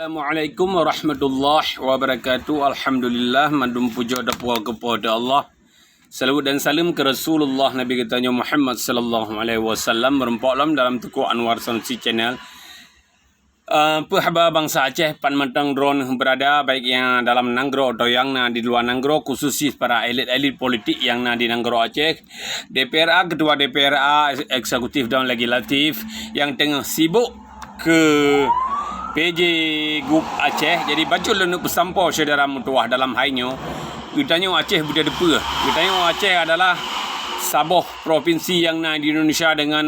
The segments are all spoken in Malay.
Assalamualaikum warahmatullahi wabarakatuh. Alhamdulillah, mandum puja dan puja kepada Allah. Salawat dan salam ke Rasulullah Nabi kita Muhammad sallallahu alaihi wasallam. Merempaklam dalam Tuku Anwar Sanusi channel. Pehaba bangsa Aceh pan matang drone berada baik yang dalam Nanggro atau yang di luar Nanggro, khususnya para elit-elit politik yang di Nanggro Aceh, DPRA, ketua DPRA, eksekutif dan legislatif yang tengah sibuk ke PJ Group Aceh. Jadi baca lenuk bersampau saudara mutuah dalam hainyo. Kitanya Aceh budak depa. Kitanya Aceh adalah sabuh provinsi yang di Indonesia dengan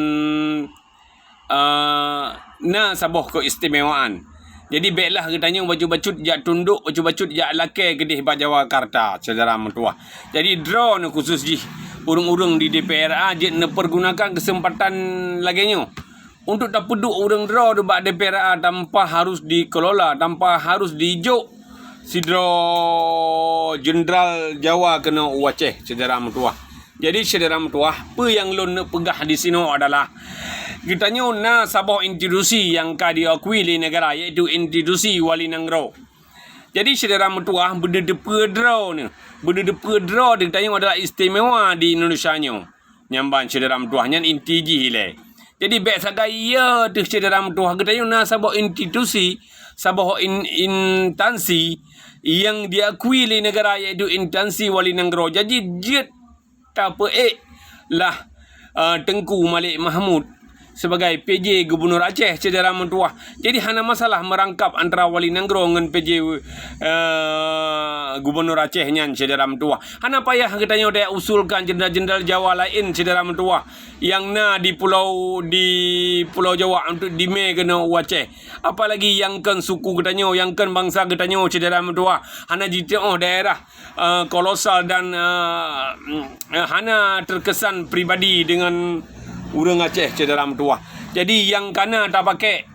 sabuh keistimewaan. Jadi baiklah kitanya baju-baju jak tunduk, baju-baju jak lakai gedih Jawa Karta saudara mutuah. Jadi drone khusus di urung-urung di DPRA je pergunakan kesempatan laginya untuk tak peduk orang draw debat DPRA tanpa harus dikelola, tanpa harus dijuk sidro Jenderal Jawa kena Aceh saudara mutuah. Jadi saudara mutuah, apa yang lon pegah di sini adalah kitanya sabuh institusi yang diakui di negara, iaitu institusi Wali Nanggro. Jadi saudara mutuah, benda depa draw ni, benda depa draw ditanya adalah istimewa di Indonesia nyo. Nyamban saudara mutuah nyan intiji le. Jadi baik sagai ya tu saudara mutuah kitanya sabuh institusi, sabuh instansi yang diakui oleh negara, iaitu instansi Wali Nanggro. Jadi jet tak lah Tengku Malik Mahmud sebagai PJ Gubernur Aceh saudara mutuah. Jadi hana masalah merangkap antara Wali Nanggro dengan PJ Gubernur Aceh nyan saudara mutuah. Hana payah katanya dia usulkan jenderal-jenderal Jawa lain saudara mutuah yang di Pulau Jawa untuk dime kena Aceh. Apalagi yang kan suku katanya, yang kan bangsa katanya saudara mutuah. Hana jitio daerah kolosal dan hana terkesan pribadi dengan urang Aceh saudara mutuah. Jadi yang kana tak pakai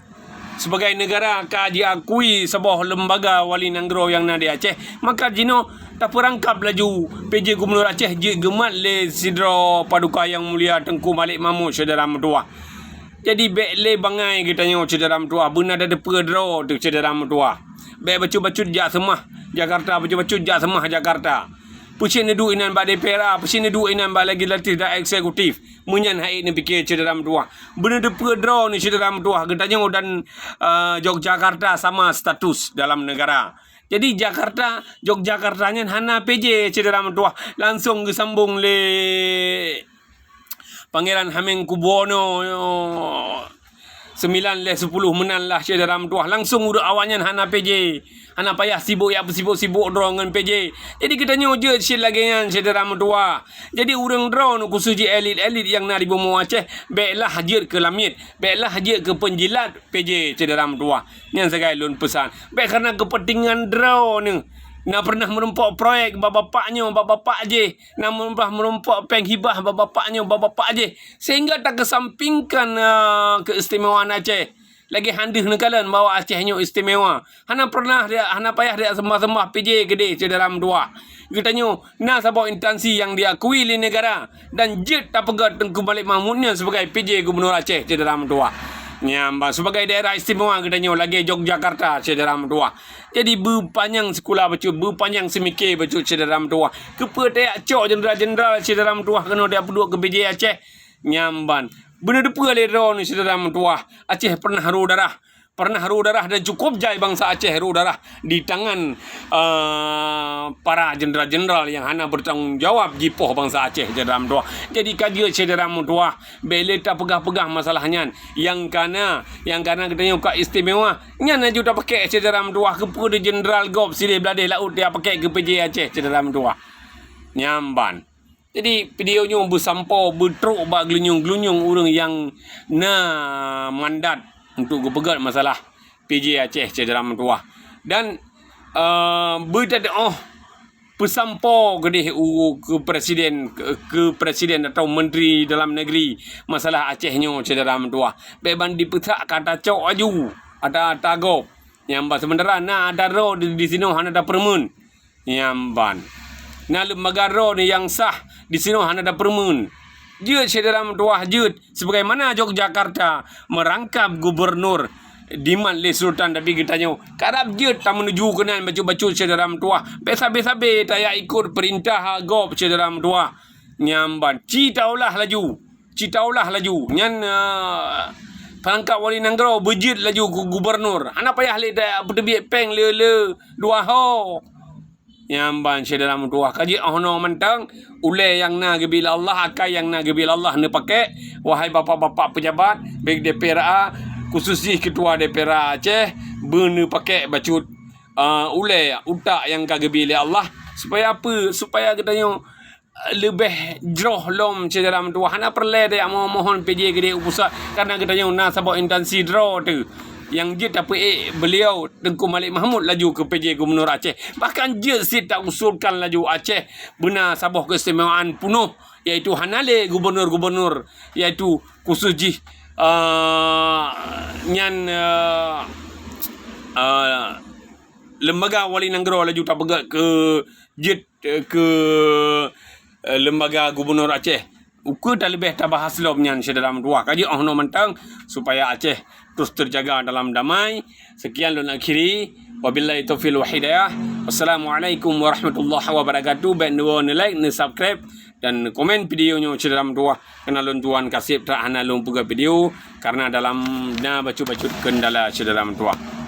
sebagai negara diakui sebuah lembaga Wali Nanggro yang di Aceh, maka jino tak perangkap laju PJ Gubernur Aceh je gemat le sidro Paduka Yang Mulia Tengku Malik Mahmud saudara mutuah. Jadi baik le bangai kitanya saudara mutuah, benar ada depa draw tu saudara mutuah. Baik bacu-bacu jak semah Jakarta, bacu-bacu jak semah Jakarta. Pusing nedu inan ba DPRA, pusing nedu inan ba legislatif dan eksekutif. Menyan hai ni fikir saudara mutuah. Benda depa draw ni saudara mutuah, getanya dan Yogyakarta sama status dalam negara. Jadi Yogyakartanya hana PJ saudara mutuah, langsung kesambung le Pangeran Hamengkubuwono 9 le 10 menan lah saudara mutuah. Langsung urut awaknya hana PJ. Hana payah sibuk ya sibuk draw dengan PJ. Jadi kitanya je sil lagi yang saudara mutuah. Jadi urang draw khusus elit-elit yang di Bumi Aceh, baiklah hadir ke lamit, baiklah hadir ke penjilat PJ saudara mutuah. Yang saya lun pesan. Baik karena kepentingan draw ni. Pernah merompak proyek bapak-bapak je. Pernah merompak penghibah bapak-bapak je. Sehingga tak kesampingkan keistimewaan Aceh. Lagi handih nekalan bawa Acehnya istimewa. Hana payah dia sembah-sembah PJ gede saudara mutuah. Kitanya sabuh instansi yang diakui oleh negara dan jet tak pegat Tengku Malik Mahmudnya sebagai PJ Gubernur Aceh saudara mutuah. Nyambang sebagai daerah istimewa kitanya lagi Yogyakarta saudara mutuah. Jadi berpanjang sekolah baca, berpanjang semikir baca saudara mutuah. Kepada cok jenderal-jenderal saudara mutuah kena dia penduduk ke PJ Aceh. Nyamban benda depa le draw ni saudara mutuah. Aceh pernah haru darah dan cukup jai bangsa Aceh haru darah di tangan para jenderal-jenderal yang hana bertanggungjawab jipoh bangsa Aceh saudara mutuah. Jadi kaji saudara mutuah, bele tak pegah-pegah masalahnya yang kana katanya kak istimewa nyana juga pakai saudara mutuah kepada jenderal Gop silih beladih laut dia pakai ke PJ Aceh saudara mutuah. Nyamban. Jadi videonya bersampau, bertruk, glunyung-glunyung orang yang mandat untuk pegat masalah PJ Aceh saudara mutuah. Dan bersampau ke presiden atau menteri dalam negeri masalah Acehnya saudara mutuah. Beban dipetak kata cok aju, ada tago. Yang sebenarnya ada roh di sini ada permen. Nyamban. Lembaga roh ni yang sah di sini ada permen. Jut saudara mutuah jut sebagaimana Yogyakarta merangkap gubernur diman le sultan tapi kitanya karab je tak menuju kenan bacu-bacu cederam tua. Besa-besa tak ya ikut perintah gop cederam tua. Nyamban citaulah laju. Nyan Pangkat Wali Nanggro bejit laju ke gubernur. Anak payah le dah berdebiak peng le dua ho. Nyamban dalam dua kaji ono mentang ule yang na gebil Allah akai yang na gebil Allah ne pakai wahai bapa-bapa pejabat baik DPRA khususnya ketua DPRA Aceh bene pakai bacut ule utak yang ka gebil Allah supaya apa supaya katanya lebih jroh lom dalam dua hana perle dia mohon PJ gede pusat karena katanya na sabok intensi draw tu yang je dapat beliau Tengku Malik Mahmud laju ke PJ Gubernur Aceh. Bahkan je si tak usulkan laju Aceh benar Sabah keistimewaan penuh iaitu hanale gubernur-gubernur iaitu khusus ji lembaga Wali Nanggro laju tak pegat ke jet ke lembaga Gubernur Aceh. Ukur dah lebih tak bahas lomnya dalam dua kaji ono mentang supaya Aceh terus terjaga dalam damai. Sekian lun akhiri. Wabillahi taufiq wal hidayah. Wassalamualaikum warahmatullahi wabarakatuh. Baik ni like, ni subscribe dan komen videonya dalam dua. Kena lun tuan kasih tak hana lun puga video karena dalam na bacu-bacu kendala dalam dua.